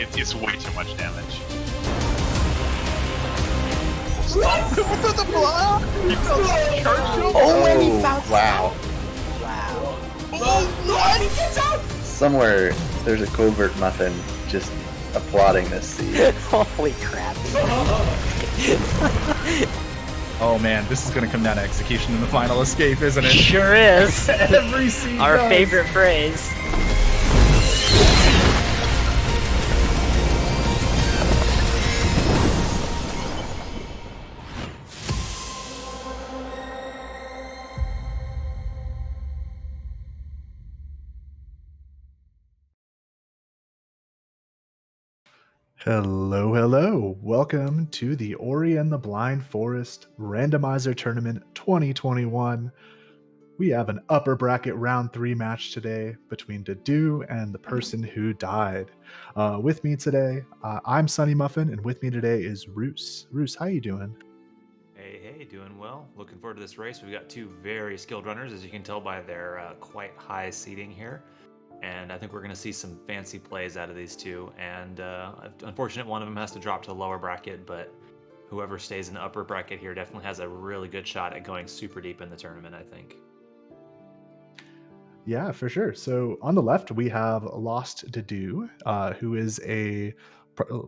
It's way too much damage. Oh, and he found wow. Wow. Oh, somewhere there's a covert muffin just applauding this seed. Holy crap. Oh man, this is gonna come down to execution in the final escape, isn't it? Sure is. Every seed Our does. favorite phrase. Hello, hello. Welcome to the Ori and the Blind Forest Randomizer Tournament 2021. We have an upper bracket round 3 match today between Dedew and the person who died. With me today, I'm Sunny Muffin, and with me today is Roos. Roos, how you doing? Hey, doing well. Looking forward to this race. We've got two very skilled runners, as you can tell by their quite high seating here. And I think we're going to see some fancy plays out of these two. And unfortunately, one of them has to drop to the lower bracket, but whoever stays in the upper bracket here definitely has a really good shot at going super deep in the tournament, I think. Yeah, for sure. So on the left, we have LostDedew, who is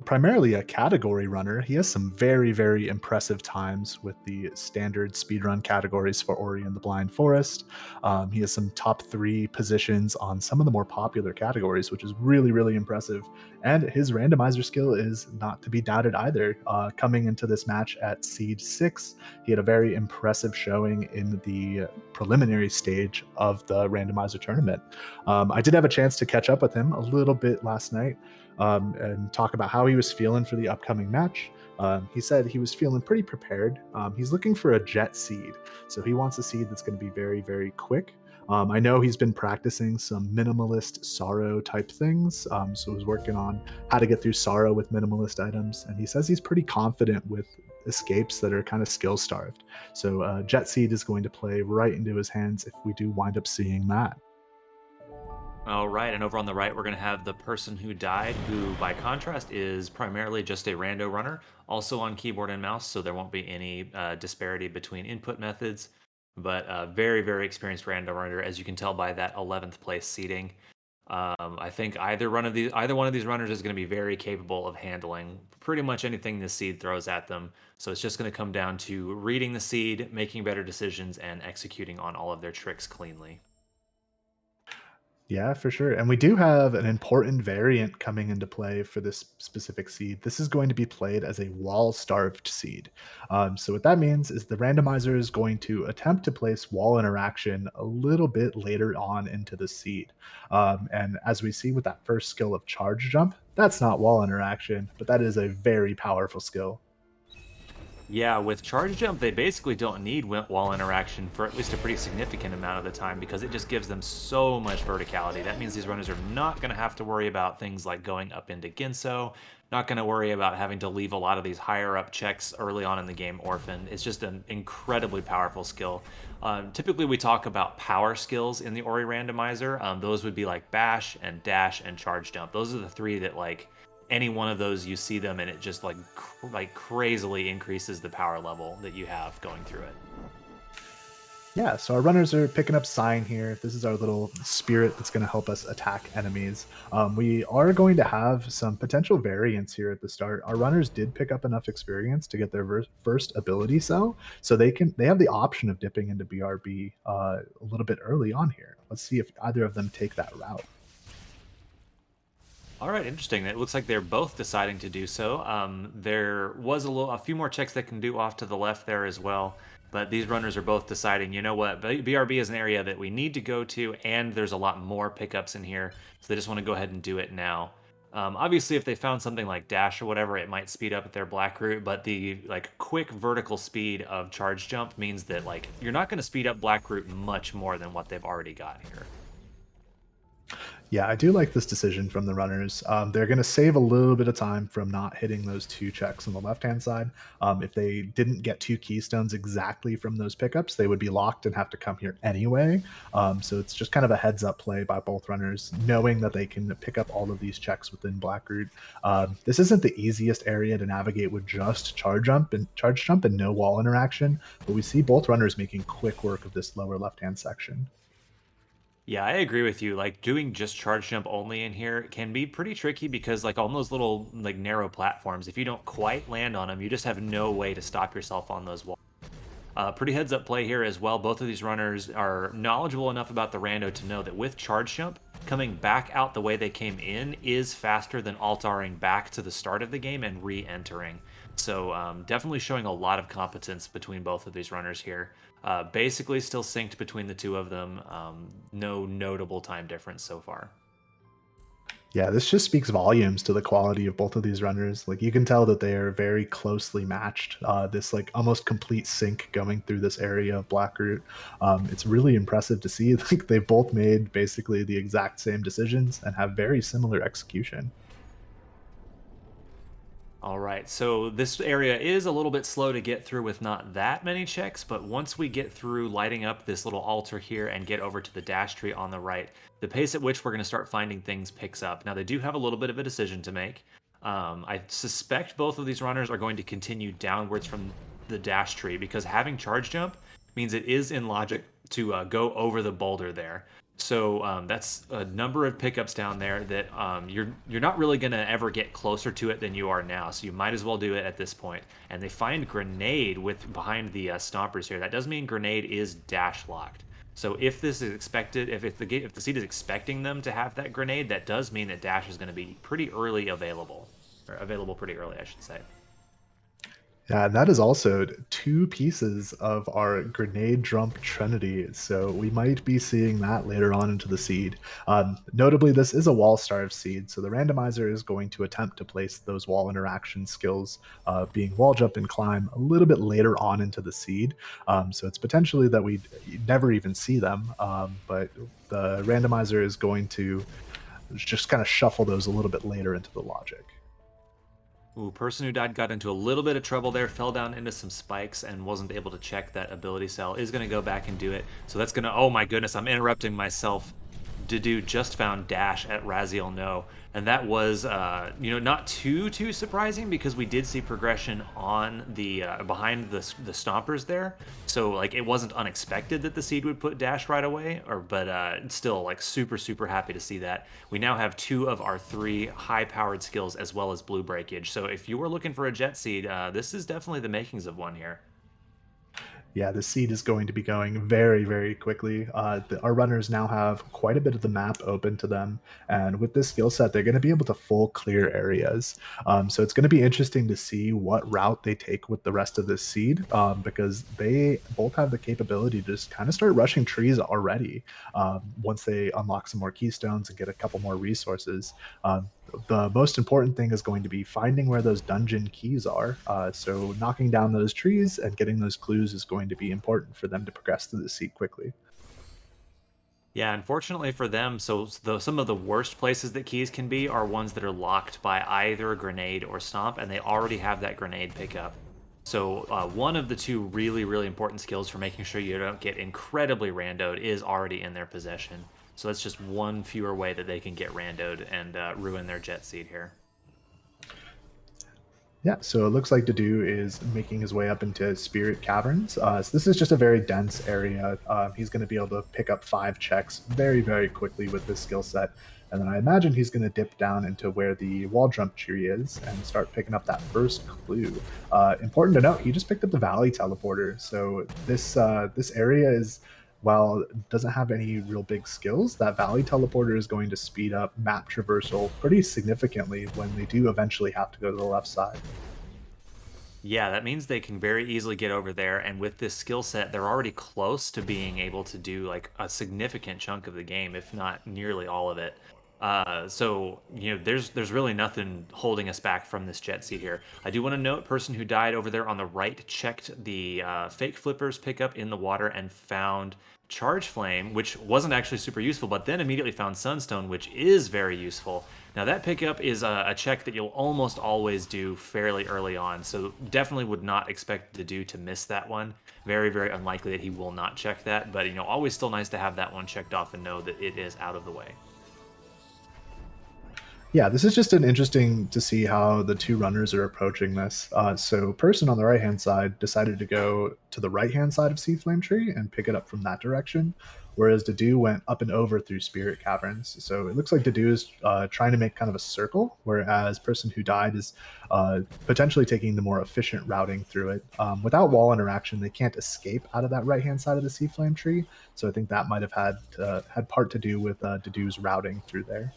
primarily a category runner. He has some very, very impressive times with the standard speedrun categories for Ori and the Blind Forest. He has some top 3 positions on some of the more popular categories, which is really, really impressive. And his randomizer skill is not to be doubted either. Coming into this match at seed 6, he had a very impressive showing in the preliminary stage of the randomizer tournament. I did have a chance to catch up with him a little bit last night and talk about how he was feeling for the upcoming match. He said he was feeling pretty prepared. He's looking for a jet seed, so he wants a seed that's going to be very, very quick. I know he's been practicing some minimalist sorrow type things, so he's working on how to get through sorrow with minimalist items, and he says he's pretty confident with escapes that are kind of skill starved. So jet seed is going to play right into his hands if we do wind up seeing that. All right, and over on the right, we're going to have the person who died, who by contrast is primarily just a rando runner, also on keyboard and mouse, so there won't be any disparity between input methods, but a very, very experienced rando runner, as you can tell by that 11th place seating. I think either one of these runners is going to be very capable of handling pretty much anything the seed throws at them. So it's just going to come down to reading the seed, making better decisions, and executing on all of their tricks cleanly. Yeah, for sure. And we do have an important variant coming into play for this specific seed. This is going to be played as a wall-starved seed. So what that means is the randomizer is going to attempt to place wall interaction a little bit later on into the seed. And as we see with that first skill of charge jump, that's not wall interaction, but that is a very powerful skill. Yeah, with charge jump, they basically don't need wall interaction for at least a pretty significant amount of the time because it just gives them so much verticality. That means these runners are not going to have to worry about things like going up into Ginso, not going to worry about having to leave a lot of these higher up checks early on in the game orphaned. It's just an incredibly powerful skill. Typically, we talk about power skills in the Ori randomizer. Those would be like bash and dash and charge jump. Those are the 3 that like any one of those you see them and it just like crazily increases the power level that you have going through it. Yeah, so our runners are picking up sign here. This is our little spirit that's going to help us attack enemies. We are going to have some potential variants here at the start. Our runners did pick up enough experience to get their first ability cell, so they have the option of dipping into BRB a little bit early on here. Let's see if either of them take that route. All right, interesting. It looks like they're both deciding to do so. There was a few more checks they can do off to the left there as well, but these runners are both deciding, you know what, BRB is an area that we need to go to, and there's a lot more pickups in here, so they just want to go ahead and do it now. Obviously, if they found something like dash or whatever, it might speed up their black route, but the like quick vertical speed of charge jump means that like you're not going to speed up black route much more than what they've already got here. Yeah, I do like this decision from the runners. They're going to save a little bit of time from not hitting those two checks on the left-hand side. If they didn't get two keystones exactly from those pickups, they would be locked and have to come here anyway. So it's just kind of a heads-up play by both runners, knowing that they can pick up all of these checks within Blackroot. This isn't the easiest area to navigate with just charge jump and no wall interaction, but we see both runners making quick work of this lower left-hand section. Yeah, I agree with you. Like doing just charge jump only in here can be pretty tricky because like on those little like narrow platforms, if you don't quite land on them, you just have no way to stop yourself on those walls. Pretty heads up play here as well. Both of these runners are knowledgeable enough about the rando to know that with charge jump, coming back out the way they came in is faster than altaring back to the start of the game and re-entering. So definitely showing a lot of competence between both of these runners here. Basically still synced between the two of them. No notable time difference so far. Yeah, this just speaks volumes to the quality of both of these runners. Like you can tell that they are very closely matched. This like almost complete sync going through this area of Blackroot. It's really impressive to see. Like they've both made basically the exact same decisions and have very similar execution. All right, so this area is a little bit slow to get through with not that many checks, but once we get through lighting up this little altar here and get over to the dash tree on the right, the pace at which we're going to start finding things picks up. Now, they do have a little bit of a decision to make. I suspect both of these runners are going to continue downwards from the dash tree because having charge jump means it is in logic to go over the boulder there. So that's a number of pickups down there that you're not really going to ever get closer to it than you are now. So you might as well do it at this point. And they find grenade with behind the stompers here. That does mean grenade is dash locked. So if this is expected, if the seed is expecting them to have that grenade, that does mean that dash is going to be pretty early available, or available pretty early, I should say. Yeah, and that is also two pieces of our grenade jump trinity, so we might be seeing that later on into the seed. Notably, this is a wall-starved seed, so the randomizer is going to attempt to place those wall interaction skills, being wall jump and climb, a little bit later on into the seed. So it's potentially that we never even see them, but the randomizer is going to just kind of shuffle those a little bit later into the logic. Ooh, person who died got into a little bit of trouble there, fell down into some spikes and wasn't able to check that ability cell. Is going to go back and do it. So that's going to, oh my goodness, I'm interrupting myself. Dedu just found dash at Raziel No, and that was not too surprising because we did see progression on the behind the stompers there, so like it wasn't unexpected that the seed would put dash right away, but still like super happy to see that. We now have 2 of our 3 high powered skills as well as blue breakage, so if you were looking for a jet seed, this is definitely the makings of one here. Yeah, the seed is going to be going very quickly. Our runners now have quite a bit of the map open to them, and with this skill set, they're going to be able to full clear areas. So it's going to be interesting to see what route they take with the rest of this seed, because they both have the capability to just kind of start rushing trees already once they unlock some more keystones and get a couple more resources. The most important thing is going to be finding where those dungeon keys are. So knocking down those trees and getting those clues is going to be important for them to progress through the seed quickly. Yeah, unfortunately for them, so some of the worst places that keys can be are ones that are locked by either grenade or stomp, and they already have that grenade pickup. So one of the 2 really important skills for making sure you don't get incredibly randoed is already in their possession. So that's just one fewer way that they can get randoed and ruin their jet seed here. Yeah, so it looks like Dedu is making his way up into Spirit Caverns. So this is just a very dense area. He's going to be able to pick up 5 checks very quickly with this skill set. And then I imagine he's going to dip down into where the wall jump tree is and start picking up that first clue. Important to note, he just picked up the Valley Teleporter. So this area is, while it doesn't have any real big skills, that Valley Teleporter is going to speed up map traversal pretty significantly when they do eventually have to go to the left side. Yeah, that means they can very easily get over there, and with this skill set, they're already close to being able to do like a significant chunk of the game, if not nearly all of it. So there's really nothing holding us back from this jet seat here. I do want to note, person who died over there on the right checked the fake flippers pickup in the water and found charge flame, which wasn't actually super useful, but then immediately found sunstone, which is very useful. Now that pickup is a check that you'll almost always do fairly early on, so definitely would not expect Dedew to miss that one. Very, very unlikely that he will not check that, but always still nice to have that one checked off and know that it is out of the way. Yeah, this is just an interesting to see how the two runners are approaching this. So person on the right-hand side decided to go to the right-hand side of Sea Flame Tree and pick it up from that direction, whereas Dedew went up and over through Spirit Caverns. So it looks like Dedew is trying to make kind of a circle, whereas person who died is potentially taking the more efficient routing through it. Without wall interaction, they can't escape out of that right-hand side of the Sea Flame Tree, so I think that might have had part to do with Dedew's routing through there.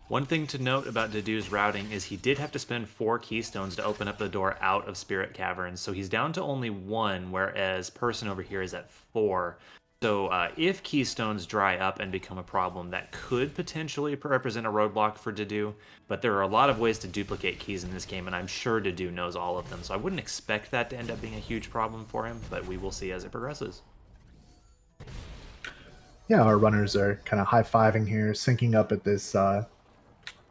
One thing to note about Dedew's routing is he did have to spend 4 keystones to open up the door out of Spirit Caverns, so he's down to only 1, whereas person over here is at 4. So if keystones dry up and become a problem, that could potentially represent a roadblock for Dedew, but there are a lot of ways to duplicate keys in this game, and I'm sure Dedew knows all of them, so I wouldn't expect that to end up being a huge problem for him, but we will see as it progresses. Yeah, our runners are kind of high-fiving here, syncing up at this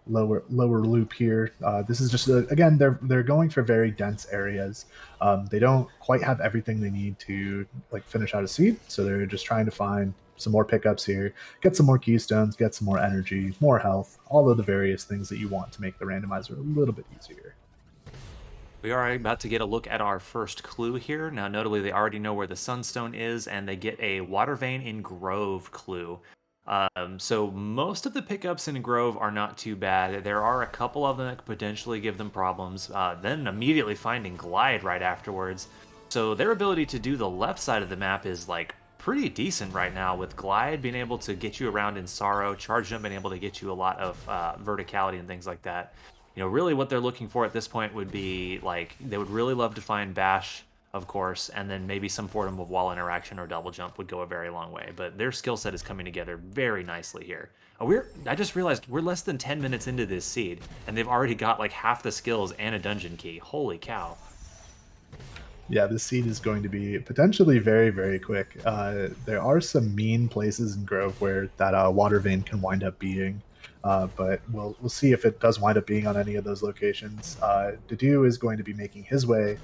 lower loop here. This is just again, they're going for very dense areas. They don't quite have everything they need to like finish out a seed, so they're just trying to find some more pickups here, get some more keystones, get some more energy, more health, all of the various things that you want to make the randomizer a little bit easier. We are about to get a look at our first clue here. Now, notably, they already know where the sunstone is, and they get a water vein in Grove clue. So most of the pickups in Grove are not too bad. There are a couple of them that could potentially give them problems. Then immediately finding Glide right afterwards. So their ability to do the left side of the map is like pretty decent right now, with Glide being able to get you around in Sorrow, Charge Jump being able to get you a lot of verticality and things like that. Really what they're looking for at this point would be like they would really love to find Bash, of course, and then maybe some form of wall interaction or double jump would go a very long way. But their skill set is coming together very nicely here. I just realized we're less than 10 minutes into this seed, and they've already got like half the skills and a dungeon key. Holy cow. Yeah, this seed is going to be potentially very, very quick. There are some mean places in Grove where that water vein can wind up being. But we'll see if it does wind up being on any of those locations. Dedew is going to be making his way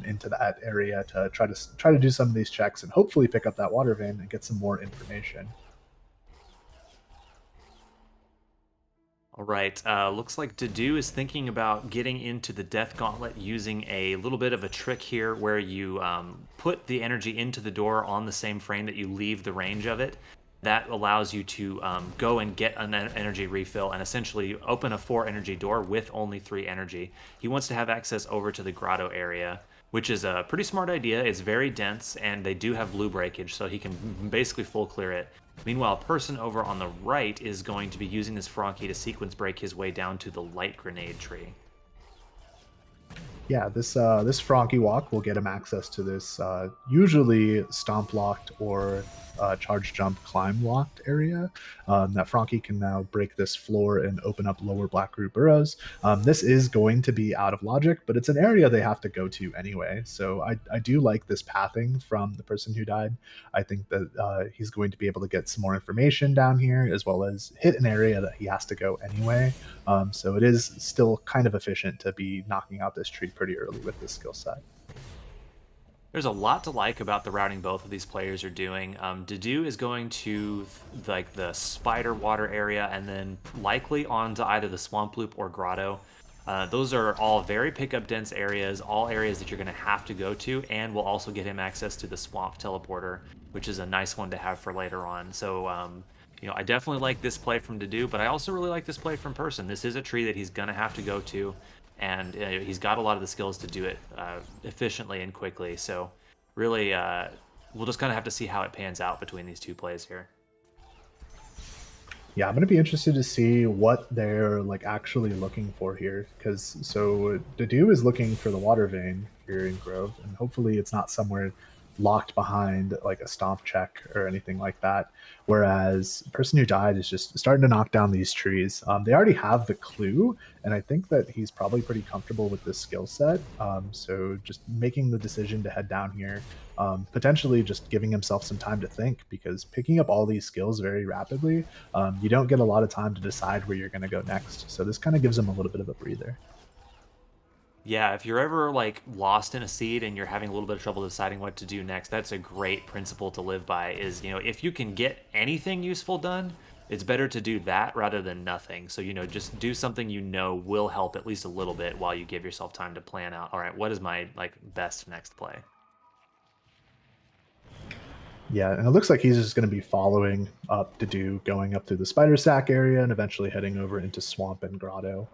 into that area to try to do some of these checks and hopefully pick up that water vein and get some more information. All right, looks like Dedew is thinking about getting into the Death Gauntlet using a little bit of a trick here where you put the energy into the door on the same frame that you leave the range of it. That allows you to go and get an energy refill and essentially open a 4 energy door with only 3 energy. He wants to have access over to the grotto area, which is a pretty smart idea. It's very dense, and they do have blue breakage, so he can basically full clear it. Meanwhile, person over on the right is going to be using this Frankie to sequence break his way down to the light grenade tree. Yeah, this Frankie walk will get him access to this usually stomp locked or charge jump climb locked area. That Frankie can now break this floor and open up lower black root burrows. This is going to be out of logic, but it's an area they have to go to anyway. So I do like this pathing from the person who died. I think that he's going to be able to get some more information down here, as well as hit an area that he has to go anyway. So it is still kind of efficient to be knocking out this tree pretty early with this skill set. There's a lot to like about the routing both of these players are doing. Dedew is going to like the spider water area and then likely onto either the swamp loop or grotto. Those are all very pickup dense areas, all areas that you're going to have to go to, and will also get him access to the swamp teleporter, which is a nice one to have for later on. So I definitely like this play from Dedew, but I also really like this play from person. This is a tree that he's going to have to go to, and he's got a lot of the skills to do it efficiently and quickly. So really, we'll just kind of have to see how it pans out between these two plays here. Yeah, I'm going to be interested to see what they're like actually looking for here, because so Dedew is looking for the water vein here in Grove, and hopefully it's not somewhere locked behind like a stomp check or anything like that. Whereas the person who died is just starting to knock down these trees. They already have the clue, and I think that he's probably pretty comfortable with this skill set. So just making the decision to head down here, potentially just giving himself some time to think, because picking up all these skills very rapidly, you don't get a lot of time to decide where you're going to go next. So this kind of gives him a little bit of a breather. Yeah, if you're ever like lost in a seed and you're having a little bit of trouble deciding what to do next, that's a great principle to live by. Is, you know, if you can get anything useful done, it's better to do that rather than nothing. So, you know, just do something you know will help at least a little bit while you give yourself time to plan out, all right, what is my like best next play? Yeah, and it looks like he's just going to be following up Dedew, going up through the spider sack area and eventually heading over into swamp and grotto.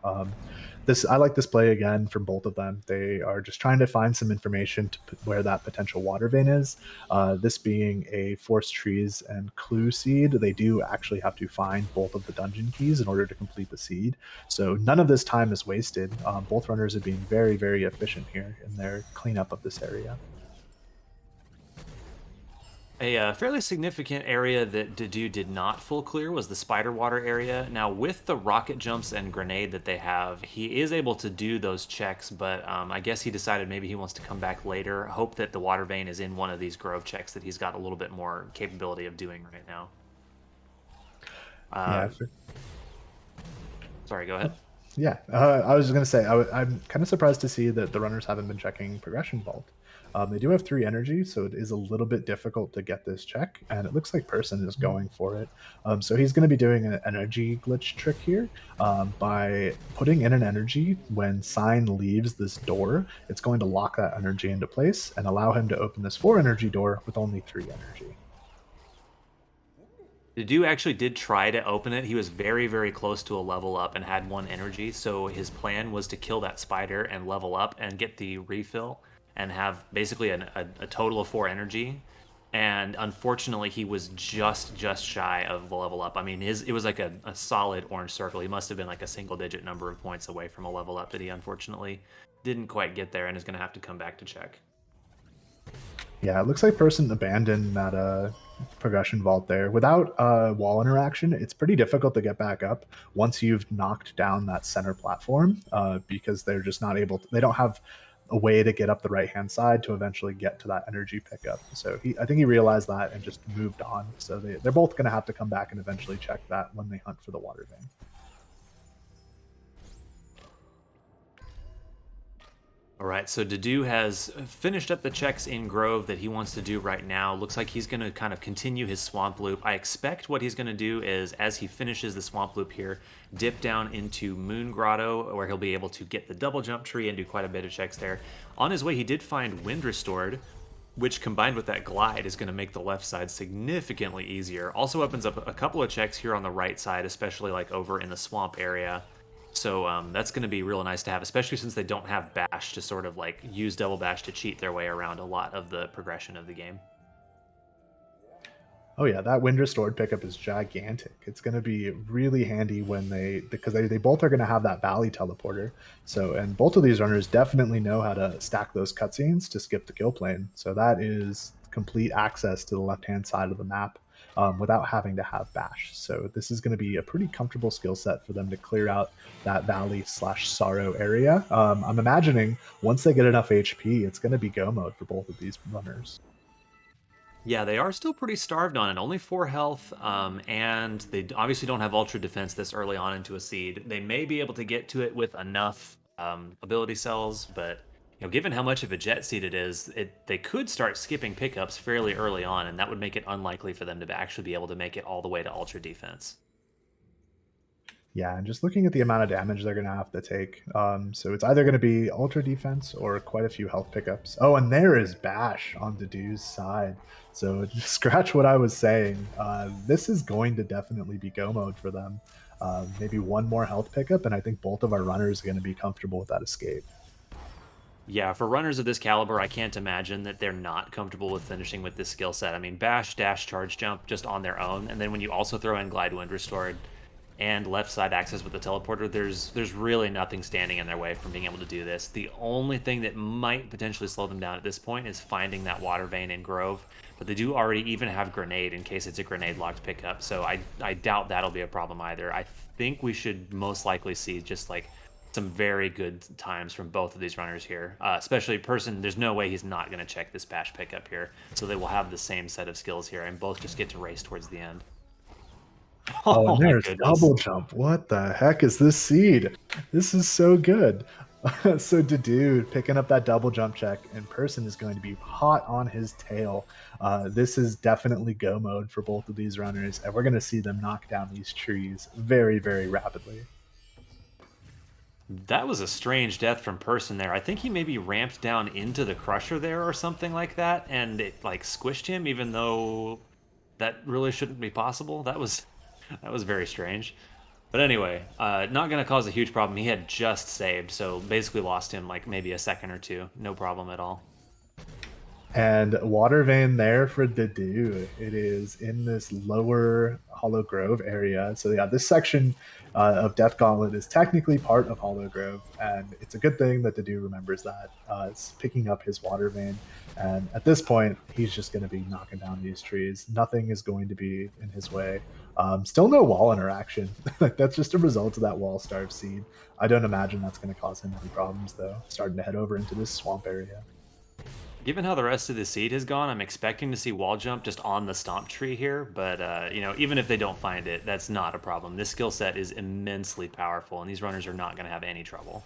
I like this play again from both of them. They are just trying to find some information to where that potential water vein is. This being a forest trees and clue seed, they do actually have to find both of the dungeon keys in order to complete the seed. So none of this time is wasted. Both runners are being very, very efficient here in their cleanup of this area. A fairly significant area that Dedew did not full clear was the spider water area. Now, with the rocket jumps and grenade that they have, he is able to do those checks, but I guess he decided maybe he wants to come back later. Hope that the water vein is in one of these grove checks that he's got a little bit more capability of doing right now. Yeah. Sorry, go ahead. Yeah, I was going to say, I'm kind of surprised to see that the runners haven't been checking Progression Vault. They do have 3 energy, so it is a little bit difficult to get this check, and it looks like Person is going for it. So he's going to be doing an energy glitch trick here. By putting in an energy, when Sign leaves this door, it's going to lock that energy into place and allow him to open this 4 energy door with only 3 energy. Dedew actually did try to open it. He was very, very close to a level up and had 1 energy, so his plan was to kill that spider and level up and get the refill and have basically a total of 4 energy. And unfortunately, he was just shy of the level up. I mean, it was like a solid orange circle. He must have been like a single-digit number of points away from a level up that he unfortunately didn't quite get there and is going to have to come back to check. Yeah, it looks like Person abandoned that progression vault there. Without wall interaction, it's pretty difficult to get back up once you've knocked down that center platform, because they're just not able to, they don't have a way to get up the right hand side to eventually get to that energy pickup. So I think he realized that and just moved on. So they're both going to have to come back and eventually check that when they hunt for the water vein. All right, so Dedew has finished up the checks in Grove that he wants to do right now. Looks like he's going to kind of continue his swamp loop. I expect what he's going to do is, as he finishes the swamp loop here, dip down into Moon Grotto, where he'll be able to get the double jump tree and do quite a bit of checks there. On his way, he did find Wind Restored, which combined with that glide is going to make the left side significantly easier. Also opens up a couple of checks here on the right side, especially like over in the swamp area. So that's going to be real nice to have, especially since they don't have Bash to sort of like use Double Bash to cheat their way around a lot of the progression of the game. Oh yeah, that Wind Restored pickup is gigantic. It's going to be really handy when because they both are going to have that Valley Teleporter. So, and both of these runners definitely know how to stack those cutscenes to skip the kill plane. So that is complete access to the left-hand side of the map without having to have Bash. So this is going to be a pretty comfortable skill set for them to clear out that Valley/Sorrow area. I'm imagining once they get enough HP, it's going to be go mode for both of these runners. Yeah, they are still pretty starved on it. Only 4 health, and they obviously don't have Ultra Defense this early on into a seed. They may be able to get to it with enough ability cells, but you know, given how much of a jet seed it is, they could start skipping pickups fairly early on, and that would make it unlikely for them to actually be able to make it all the way to Ultra Defense. Yeah, and just looking at the amount of damage they're going to have to take. So it's either going to be Ultra Defense or quite a few health pickups. Oh, and there is Bash on Dedew's side. So just scratch what I was saying. This is going to definitely be go mode for them. Maybe 1 more health pickup, and I think both of our runners are going to be comfortable with that escape. Yeah, for runners of this caliber, I can't imagine that they're not comfortable with finishing with this skill set. I mean, Bash, Dash, Charge Jump just on their own, and then when you also throw in Glide, Wind Restored, and left side access with the teleporter, there's really nothing standing in their way from being able to do this. The only thing that might potentially slow them down at this point is finding that water vein in Grove, but they do already even have grenade in case it's a grenade locked pickup, so I doubt that'll be a problem either. I think we should most likely see just like some very good times from both of these runners here, especially Person. There's no way he's not going to check this bash pickup here, so they will have the same set of skills here and both just get to race towards the end. Oh, and My there's goodness. double jump. What the heck is this seed? This is so good. So Dedew picking up that double jump check, and Person is going to be hot on his tail. This is definitely go mode for both of these runners, and we're going to see them knock down these trees very, very rapidly. That was a strange death from Person there. I think he maybe ramped down into the crusher there or something like that, and it like squished him, even though that really shouldn't be possible. That was very strange. But anyway, not going to cause a huge problem. He had just saved, so basically lost him like maybe a second or two. No problem at all. And water vein there for Dedew. It is in this lower Hollow Grove area. So yeah, this section of Death Gauntlet is technically part of Hollow Grove, and it's a good thing that Dedew remembers that. It's picking up his water vein, and at this point, he's just going to be knocking down these trees. Nothing is going to be in his way. Still no wall interaction. That's just a result of that wall starve seed. I don't imagine that's going to cause him any problems, though, starting to head over into this swamp area. Given how the rest of the seed has gone, I'm expecting to see wall jump just on the stomp tree here, but you know, even if they don't find it, that's not a problem. This skill set is immensely powerful, and these runners are not going to have any trouble.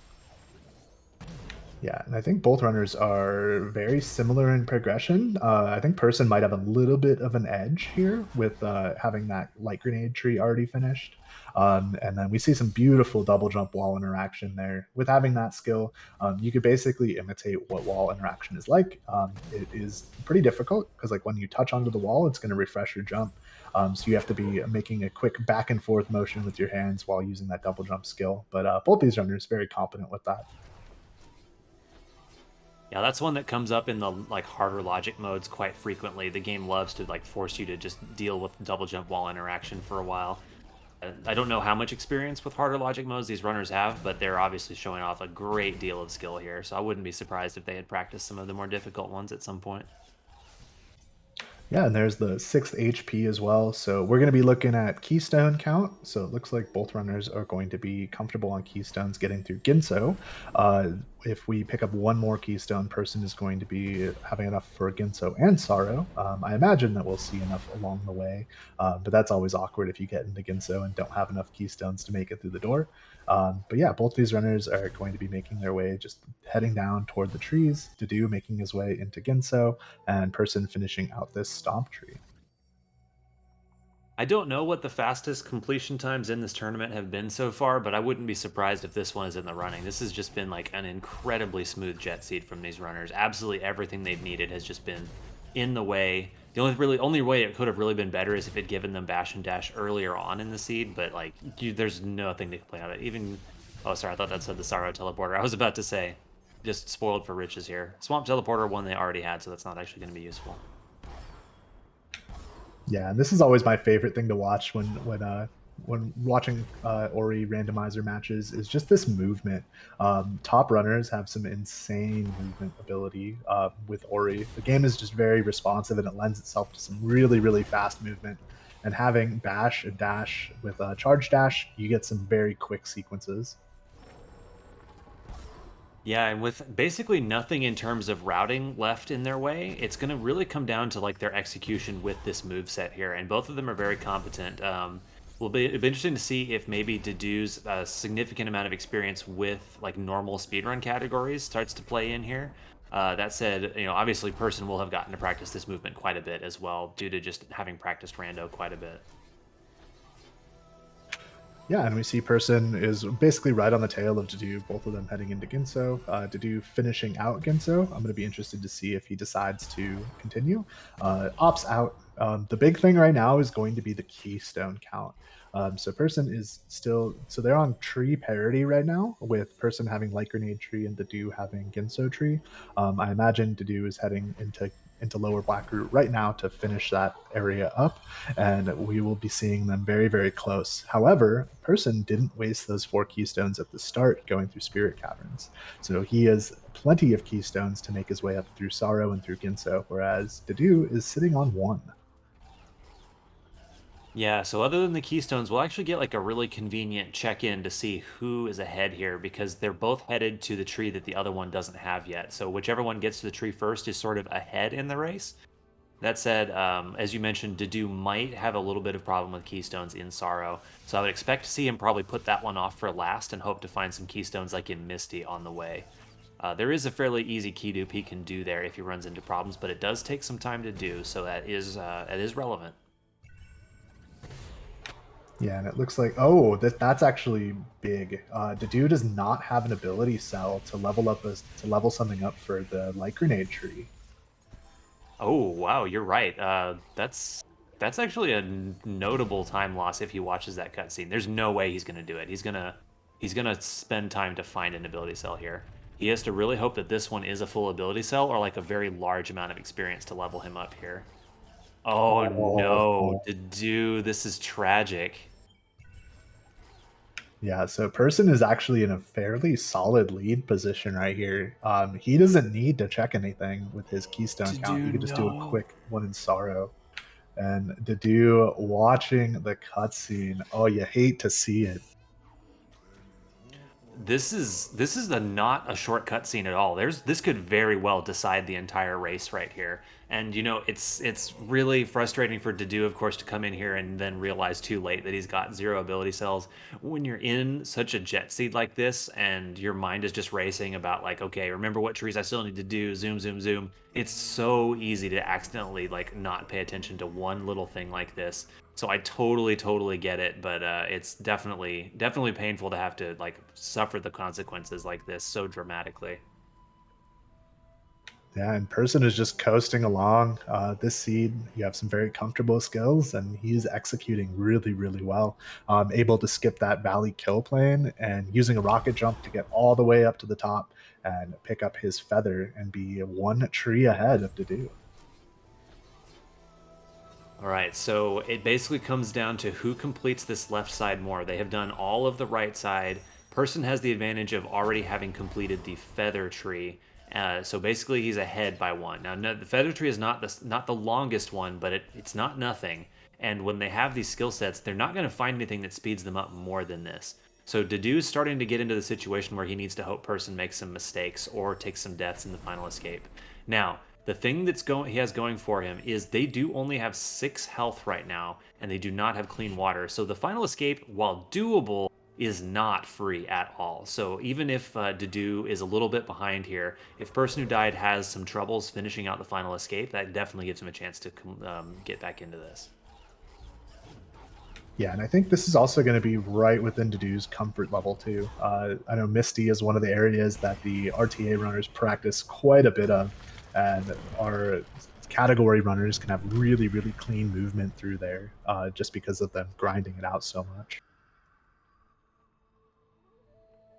Yeah, and I think both runners are very similar in progression. I think Person might have a little bit of an edge here with having that light grenade tree already finished. And then we see some beautiful double jump wall interaction there. With having that skill, you could basically imitate what wall interaction is like. It is pretty difficult because like when you touch onto the wall, it's going to refresh your jump. So you have to be making a quick back and forth motion with your hands while using that double jump skill. But both these runners very competent with that. Yeah, that's one that comes up in the like harder logic modes quite frequently. The game loves to like force you to just deal with double jump wall interaction for a while. I don't know how much experience with harder logic modes these runners have, but they're obviously showing off a great deal of skill here, so I wouldn't be surprised if they had practiced some of the more difficult ones at some point. Yeah, and there's the 6th HP as well. So we're going to be looking at keystone count. So it looks like both runners are going to be comfortable on keystones getting through Ginso. If we pick up one more keystone, Person is going to be having enough for Ginso and Sorrow. I imagine that we'll see enough along the way, but that's always awkward if you get into Ginso and don't have enough keystones to make it through the door. But yeah, both these runners are going to be making their way, just heading down toward the trees. Dedew making his way into Ginso, and Person finishing out this stomp tree. I don't know what the fastest completion times in this tournament have been so far, but I wouldn't be surprised if this one is in the running. This has just been like an incredibly smooth jet seed from these runners. Absolutely everything they've needed has just been in the way. The only way it could have really been better is if it given them bash and dash earlier on in the seed, but like there's nothing to complain about. Even oh sorry, I thought that said the Sorrow teleporter. I was about to say, just spoiled for riches here. Swamp teleporter one they already had, so that's not actually going to be useful. Yeah, and this is always my favorite thing to watch when watching Ori randomizer matches is just this movement. Top runners have some insane movement ability with Ori. The game is just very responsive and it lends itself to some really, really fast movement. And having bash and dash with charge dash, you get some very quick sequences. Yeah, and with basically nothing in terms of routing left in their way, it's going to really come down to like their execution with this move set here, and both of them are very competent. It'll be interesting to see if maybe Dedew's significant amount of experience with like normal speedrun categories starts to play in here. That said, you know, obviously Person will have gotten to practice this movement quite a bit as well, due to just having practiced rando quite a bit. Yeah, and we see Person is basically right on the tail of Dedew, both of them heading into Ginso. Dedew finishing out Ginso. I'm going to be interested to see if he decides to continue. Opts out. The big thing right now is going to be the keystone count. So Person is still, so they're on tree parity right now, with Person having light grenade tree and Dedew having Ginso tree. I imagine Dedew is heading into into lower Blackroot right now to finish that area up, and we will be seeing them very, very close. However, Person didn't waste those 4 keystones at the start going through Spirit Caverns, so he has plenty of keystones to make his way up through Sorrow and through Ginso, whereas Dedew is sitting on 1. Yeah, so other than the keystones, we'll actually get like a really convenient check-in to see who is ahead here because they're both headed to the tree that the other one doesn't have yet. So whichever one gets to the tree first is sort of ahead in the race. That said, as you mentioned, Dedew might have a little bit of problem with keystones in Sorrow, so I would expect to see him probably put that one off for last and hope to find some keystones like in Misty on the way. There is a fairly easy key dupe he can do there if he runs into problems, but it does take some time to do, so that is relevant. Yeah, and it looks like, oh, that's actually big. Dedew does not have an ability cell to level something up for the light grenade tree. Oh wow, you're right. That's actually a notable time loss if he watches that cutscene. There's no way he's gonna do it. He's gonna spend time to find an ability cell here. He has to really hope that this one is a full ability cell or like a very large amount of experience to level him up here. Oh no, Dedew, this is tragic. Yeah, so Person is actually in a fairly solid lead position right here. He doesn't need to check anything with his keystone count. He could just do a quick one in Sorrow. And Dedew watching the cutscene. Oh, you hate to see it. This is not a short cutscene at all. This could very well decide the entire race right here. And you know, it's really frustrating for Dedew, of course, to come in here and then realize too late that he's got 0 ability cells. When you're in such a jet seed like this and your mind is just racing about like, okay, remember what trees I still need to do, zoom, zoom, zoom. It's so easy to accidentally like not pay attention to one little thing like this. So I totally get it, but it's definitely painful to have to like suffer the consequences like this so dramatically. Yeah, and Person is just coasting along. This seed, you have some very comfortable skills, and he's executing really, really well. Able to skip that valley kill plane and using a rocket jump to get all the way up to the top and pick up his feather and be 1 tree ahead of Dedew. All right, so it basically comes down to who completes this left side more. They have done all of the right side. Person has the advantage of already having completed the feather tree. So basically, he's ahead by 1. Now, no, the feather tree is not the longest one, but it's not nothing. And when they have these skill sets, they're not going to find anything that speeds them up more than this. So Dedew's starting to get into the situation where he needs to hope Person makes some mistakes or takes some deaths in the final escape. Now, the thing he has going for him is they do only have 6 health right now, and they do not have clean water. So the final escape, while doable, is not free at all. So even if Dedew is a little bit behind here, if Person Who Died has some troubles finishing out the final escape, that definitely gives him a chance to get back into this. Yeah, and I think this is also going to be right within Dedew's comfort level too. I know Misty is one of the areas that the RTA runners practice quite a bit of, and our category runners can have really, really clean movement through there just because of them grinding it out so much.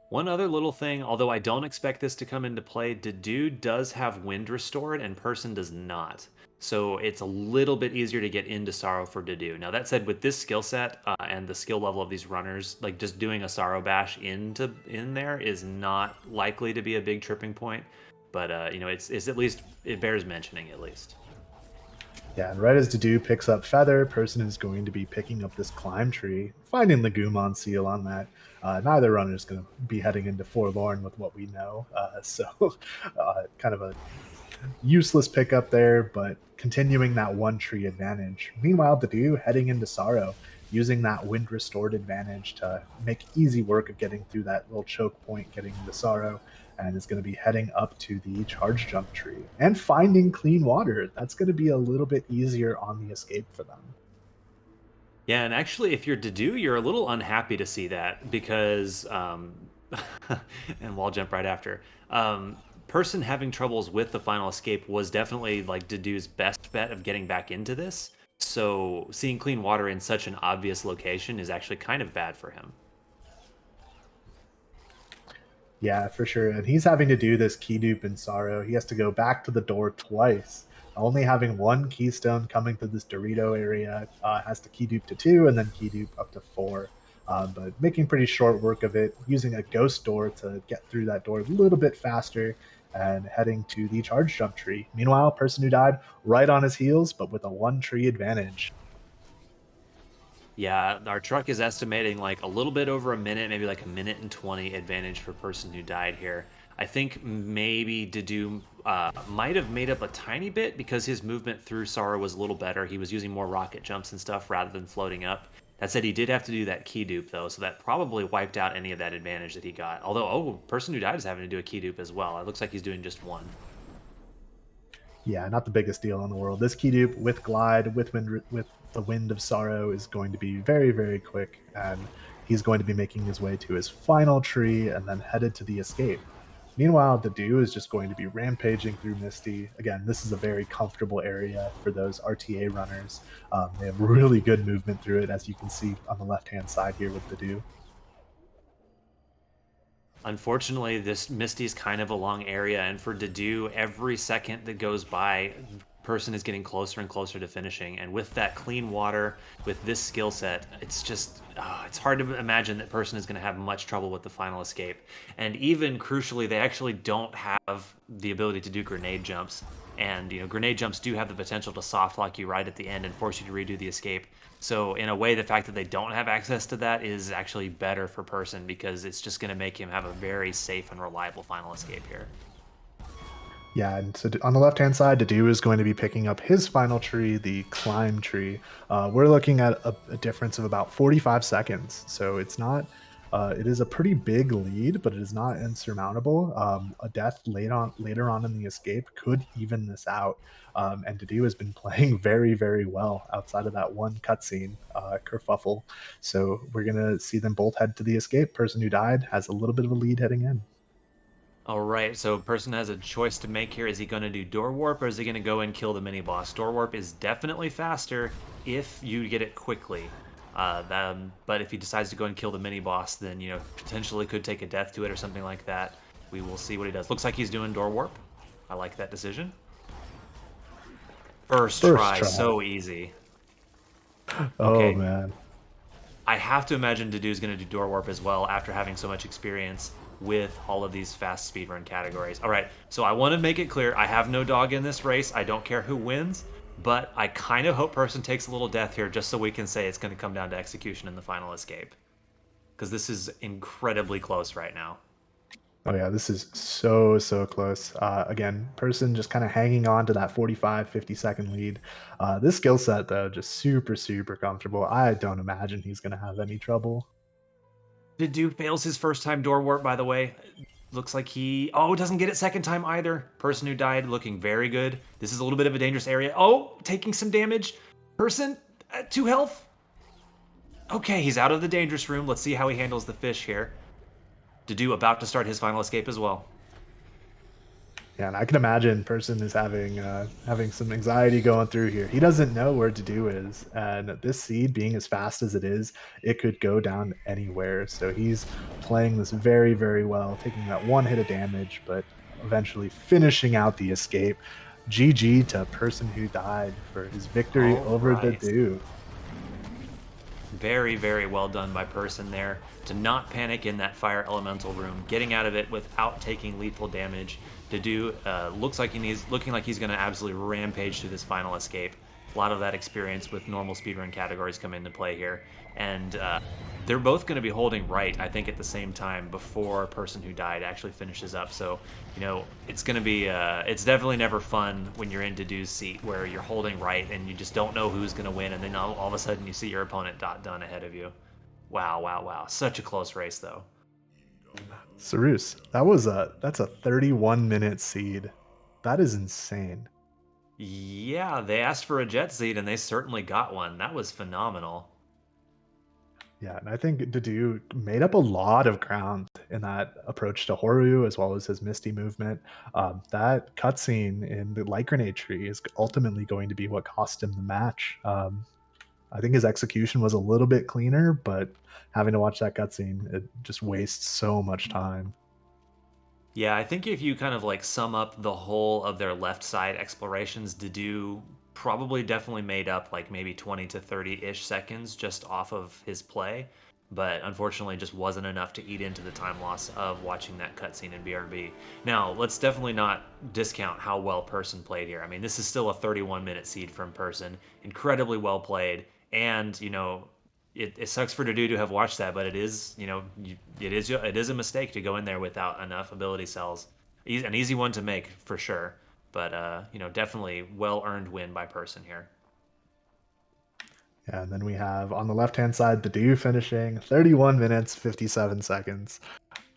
One other little thing, although I don't expect this to come into play, Dedew does have Wind Restored and Person does not. So it's a little bit easier to get into Sorrow for Dedew. Now that said, with this skill set and the skill level of these runners, like just doing a Sorrow Bash in there is not likely to be a big tripping point. But you know, it's at least, it bears mentioning at least. Yeah, and right as Dedew picks up Feather, Person is going to be picking up this climb tree, finding the Gumon seal on that. Neither runner is going to be heading into Forlorn with what we know, so kind of a useless pickup there, but continuing that 1 tree advantage. Meanwhile, Dedew heading into Sorrow, using that Wind Restored advantage to make easy work of getting through that little choke point, getting into Sorrow, and is going to be heading up to the charge jump tree and finding clean water. That's going to be a little bit easier on the escape for them. Yeah, and actually, if you're Dedew, you're a little unhappy to see that because, and we'll jump right after. Person having troubles with the final escape was definitely like Dedew's best bet of getting back into this. So seeing clean water in such an obvious location is actually kind of bad for him. Yeah, for sure. And he's having to do this key dupe in Sorrow. He has to go back to the door twice only having one keystone coming through this Dorito area, has to key dupe to 2 and then key dupe up to 4. But making pretty short work of it, using a ghost door to get through that door a little bit faster and heading to the charge jump tree. Meanwhile, person who died right on his heels, but with a 1 tree advantage. Yeah, our truck is estimating like a little bit over a minute, maybe like a minute and 20 advantage for person who died here. I think maybe Dedew might have made up a tiny bit because his movement through Sorrow was a little better. He was using more rocket jumps and stuff rather than floating up. That said, he did have to do that key dupe though, so that probably wiped out any of that advantage that he got. Although, oh, person who died is having to do a key dupe as well. It looks like he's doing just one. Yeah, not the biggest deal in the world. This key dupe with glide, with the wind of sorrow is going to be very, very quick, and he's going to be making his way to his final tree and then headed to the escape. Meanwhile, the Dew is just going to be rampaging through Misty. Again, this is a very comfortable area for those RTA runners. They have really good movement through it, as you can see on the left-hand side here with the Dew. Unfortunately, this Misty's kind of a long area, and for Dedew, every second that goes by, person is getting closer and closer to finishing. And with that clean water, with this skill set, it's just it's hard to imagine that person is going to have much trouble with the final escape. And even crucially, they actually don't have the ability to do grenade jumps. And grenade jumps do have the potential to soft lock you right at the end and force you to redo the escape. So in a way, the fact that they don't have access to that is actually better for person because it's just going to make him have a very safe and reliable final escape here. Yeah, and so on the left-hand side, Dedew is going to be picking up his final tree, the climb tree. We're looking at a difference of about 45 seconds, so it's not. It is a pretty big lead, but it is not insurmountable. A death later on in the escape could even this out, and Dedew has been playing very, very well outside of that one cutscene kerfuffle. So we're gonna see them both head to the escape. Person who died has a little bit of a lead heading in. All right, so person has a choice to make here. Is he going to do door warp or is he going to go and kill the mini boss? Door warp is definitely faster if you get it quickly. But if he decides to go and kill the mini boss, then potentially could take a death to it or something like that. We will see what he does. Looks like he's doing door warp. I like that decision. First try, so easy. Oh man. I have to imagine Dedew's going to do door warp as well after having so much experience with all of these fast speedrun categories. All right, so I want to make it clear, I have no dog in this race. I don't care who wins, but I kind of hope person takes a little death here just so we can say it's going to come down to execution in the final escape. Because this is incredibly close right now. Oh yeah, this is so close. Again, person just kind of hanging on to that 45, 50-second lead. This skill set, though, just super comfortable. I don't imagine he's going to have any trouble. Dedew fails his first time door warp, by the way. Looks like he doesn't get it second time either. Person who died looking very good. This is a little bit of a dangerous area. Oh, taking some damage. Person at 2 health. Okay, he's out of the dangerous room. Let's see how he handles the fish here. Dedew about to start his final escape as well. Yeah, and I can imagine person is having some anxiety going through here. He doesn't know where Dedew is, and this seed being as fast as it is, it could go down anywhere. So he's playing this very, very well, taking that 1 hit of damage, but eventually finishing out the escape. GG to person who died for his victory over Dedew. Very, very well done by person there to not panic in that fire elemental room, getting out of it without taking lethal damage. Dedew looking like he's going to absolutely rampage through this final escape. A lot of that experience with normal speedrun categories come into play here, and they're both going to be holding right, I think, at the same time before person who died actually finishes up. So, it's going to be it's definitely never fun when you're in Dedew's seat where you're holding right and you just don't know who's going to win, and then all of a sudden you see your opponent done ahead of you. Wow. Such a close race, though. Sarus, that's a 31-minute seed. That is insane. Yeah, they asked for a jet seed and they certainly got one. That was phenomenal. Yeah, and I think Dedew made up a lot of ground in that approach to Horu as well as his Misty movement. That cutscene in the light grenade tree is ultimately going to be what cost him the match. I think his execution was a little bit cleaner, but having to watch that cutscene, it just wastes so much time. Yeah, I think if you kind of like sum up the whole of their left side explorations, Dedew probably definitely made up like maybe 20 to 30-ish seconds just off of his play, but unfortunately just wasn't enough to eat into the time loss of watching that cutscene in BRB. Now, let's definitely not discount how well Person played here. I mean, this is still a 31-minute seed from Person, incredibly well played, and it sucks for Dedew to have watched that, but it is it is a mistake to go in there without enough ability cells. An easy one to make for sure, but definitely well earned win by Person here. Yeah, and then we have on the left-hand side, Dedew finishing 31 minutes, 57 seconds.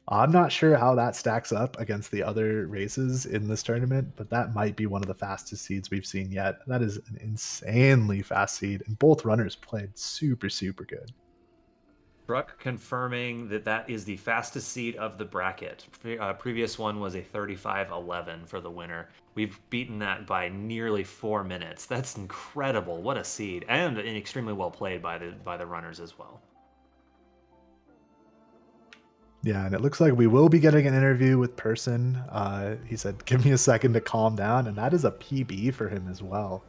I'm not sure how that stacks up against the other races in this tournament, but that might be one of the fastest seeds we've seen yet. That is an insanely fast seed, and both runners played super, super good. Truck confirming that that is the fastest seed of the bracket. Previous one was a 35:11 for the winner. We've beaten that by nearly 4 minutes. That's incredible. What a seed, and extremely well played by the runners as well. Yeah, and it looks like we will be getting an interview with Person. He said, "Give me a second to calm down," and that is a PB for him as well.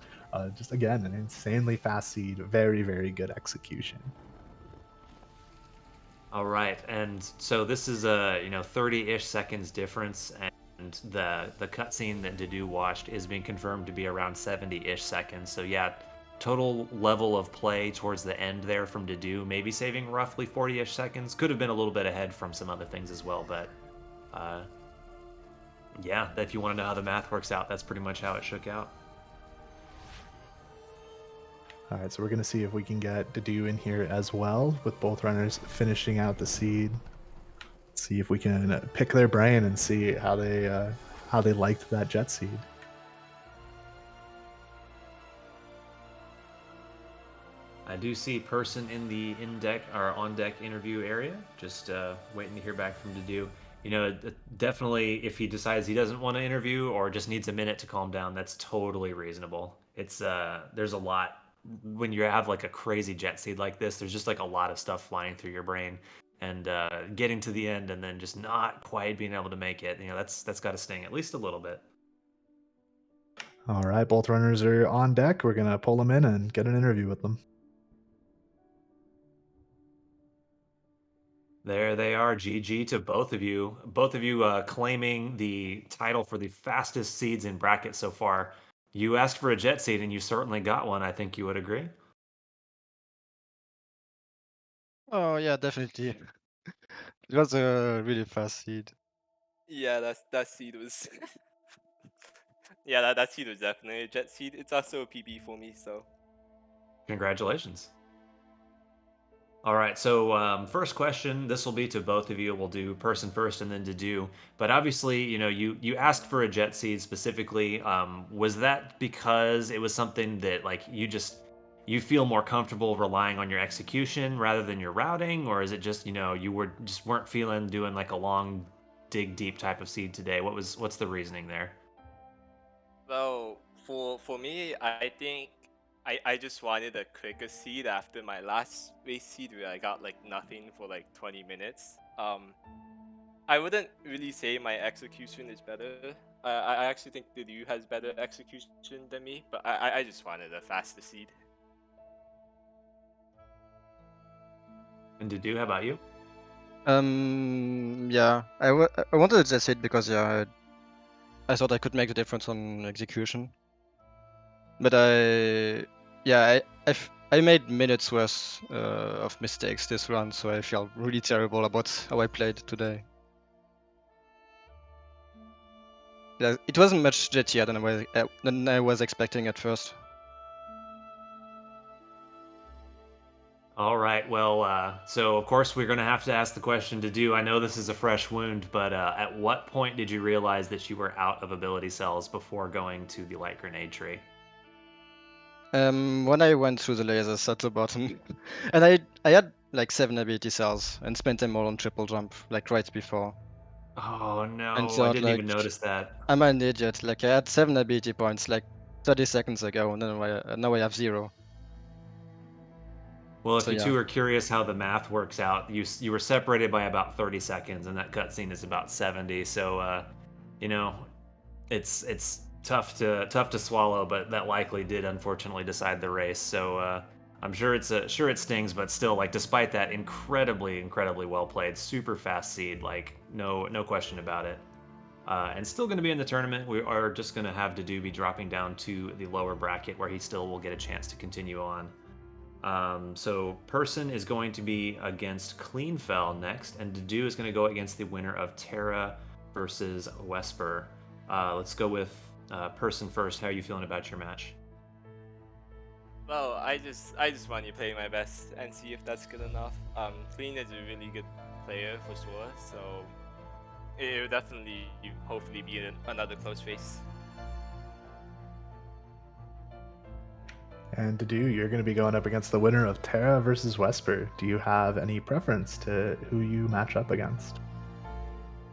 Just again, an insanely fast seed, very, very good execution. All right, and so this is a 30-ish seconds difference, and the cutscene that Dedew watched is being confirmed to be around 70-ish seconds. So yeah, total level of play towards the end there from Dedew, maybe saving roughly 40-ish seconds. Could have been a little bit ahead from some other things as well, but yeah, if you want to know how the math works out, that's pretty much how it shook out. All right, so we're going to see if we can get Dedew in here as well, with both runners finishing out the seed. See if we can pick their brain and see how they liked that jet seed. I do see Person in the in-deck or on-deck interview area, just waiting to hear back from Dedew. Definitely if he decides he doesn't want to interview or just needs a minute to calm down, that's totally reasonable. It's there's a lot when you have like a crazy jet seed like this, there's just like a lot of stuff flying through your brain, and getting to the end and then just not quite being able to make it, that's got to sting at least a little bit. All right, both runners are on deck. We're going to pull them in and get an interview with them. There they are. GG to both of you. Both of you claiming the title for the fastest seeds in bracket so far. You asked for a jet seed and you certainly got one. I think you would agree. Oh yeah, definitely. It was a really fast seed. Yeah, that seed was. Yeah, that seed was definitely a jet seed. It's also a PB for me, so. Congratulations. All right, so first question, this will be to both of you. We'll do Person first and then Dedew. But obviously, you asked for a jet seed specifically. Was that because it was something that like you feel more comfortable relying on your execution rather than your routing, or is it just you weren't feeling doing like a long dig deep type of seed today? What's the reasoning there? Well, for me, I think I just wanted a quicker seed after my last race seed where I got like nothing for like 20 minutes. I wouldn't really say my execution is better. I actually think Dedew has better execution than me, but I just wanted a faster seed. And Dedew, how about you? Yeah, I wanted to just hit because I thought I could make the difference on execution. But I made minutes worth of mistakes this run, so I feel really terrible about how I played today. Yeah, it wasn't much jettier than I was expecting at first. All right. Well, so of course we're going to have to ask the question to do. I know this is a fresh wound, but at what point did you realize that you were out of ability cells before going to the light grenade tree? When I went through the lasers at the bottom, and I had like 7 ability cells and spent them all on triple jump, like right before. Oh no, And I thought, didn't even like, notice that. I'm an idiot. Like I had 7 ability points like 30 seconds ago, and then now I have 0. Well, if So, you yeah. two are curious how the math works out, you were separated by about 30 seconds, and that cutscene is about 70. So, you know, it's tough to swallow, but that likely did unfortunately decide the race. So I'm sure sure it stings, but still, like despite that, incredibly well played, super fast seed, like no question about it. And still going to be in the tournament. We are just going to have Dedew be dropping down to the lower bracket where he still will get a chance to continue on. So Person is going to be against Cleanfell next, and Dedew is going to go against the winner of Terra versus Wesper. Let's go with Person first. How are you feeling about your match? Well, I just want to play my best and see if that's good enough. Clean is a really good player for sure, so it will definitely, hopefully, be another close race. And Dedew, you're going to be going up against the winner of Terra versus Wesper. Do you have any preference to who you match up against?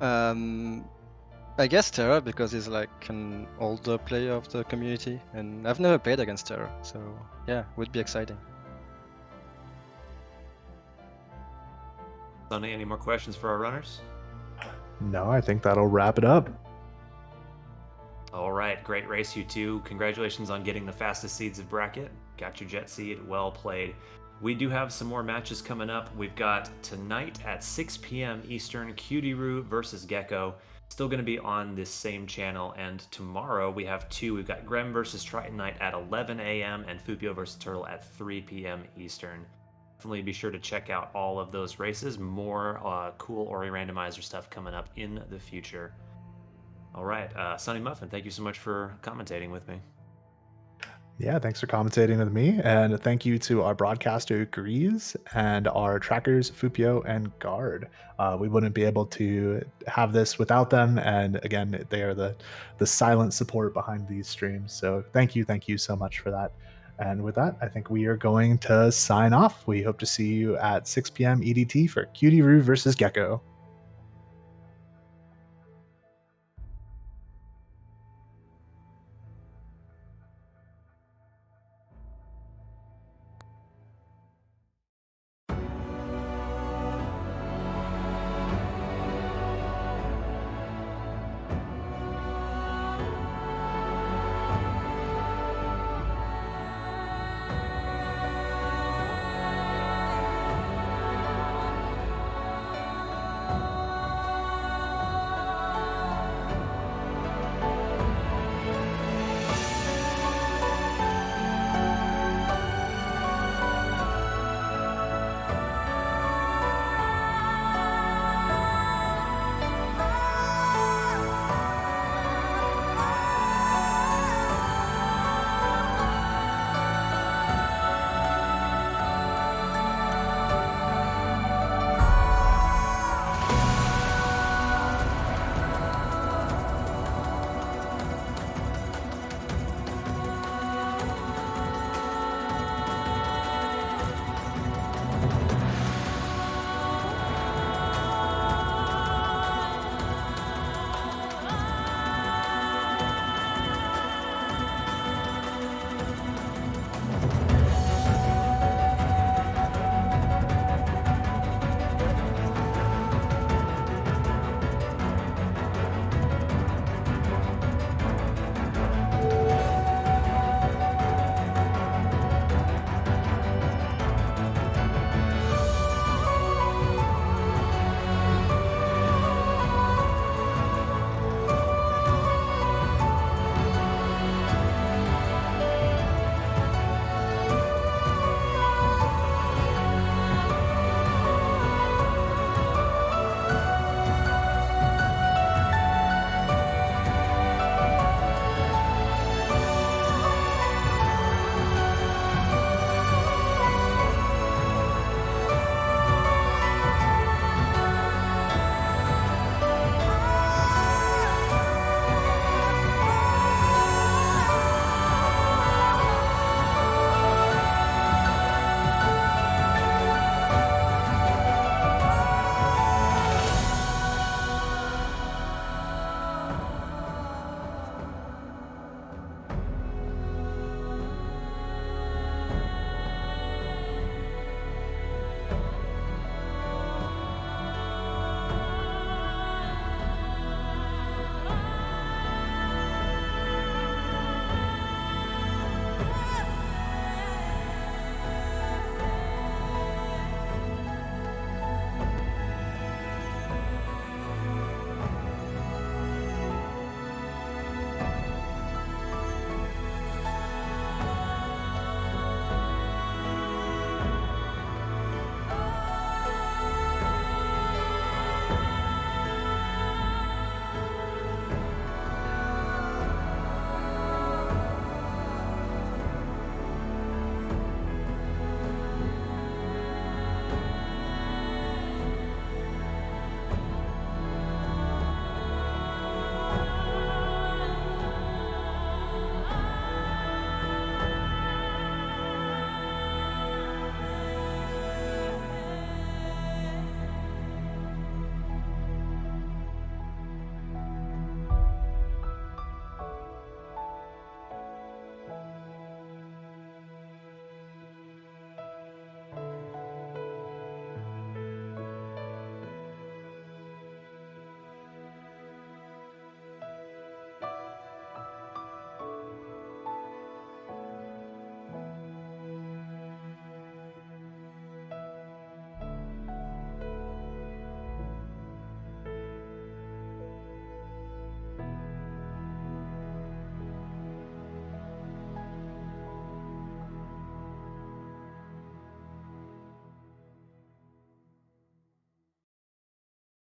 I guess Terra, because he's like an older player of the community, and I've never played against Terra, so yeah, would be exciting. Sonny, any more questions for our runners? No, I think that'll wrap it up. All right, great race, you two. Congratulations on getting the fastest seeds of bracket. Got your jet seed, well played. We do have some more matches coming up. We've got tonight at 6 p.m. Eastern, Cutie-Roo versus Gecko. Still going to be on this same channel. And tomorrow we have two. We've got Grem versus Triton Knight at 11 a.m. and Fupio versus Turtle at 3 p.m. Eastern. Definitely be sure to check out all of those races. More cool Ori Randomizer stuff coming up in the future. All right, Sonny Muffin, thank you so much for commentating with me. Yeah, thanks for commentating with me. And thank you to our broadcaster, Grease, and our trackers, Fupio and Guard. We wouldn't be able to have this without them. And again, they are the silent support behind these streams. So thank you so much for that. And with that, I think we are going to sign off. We hope to see you at 6 p.m. EDT for Cutie-Roo versus Gecko.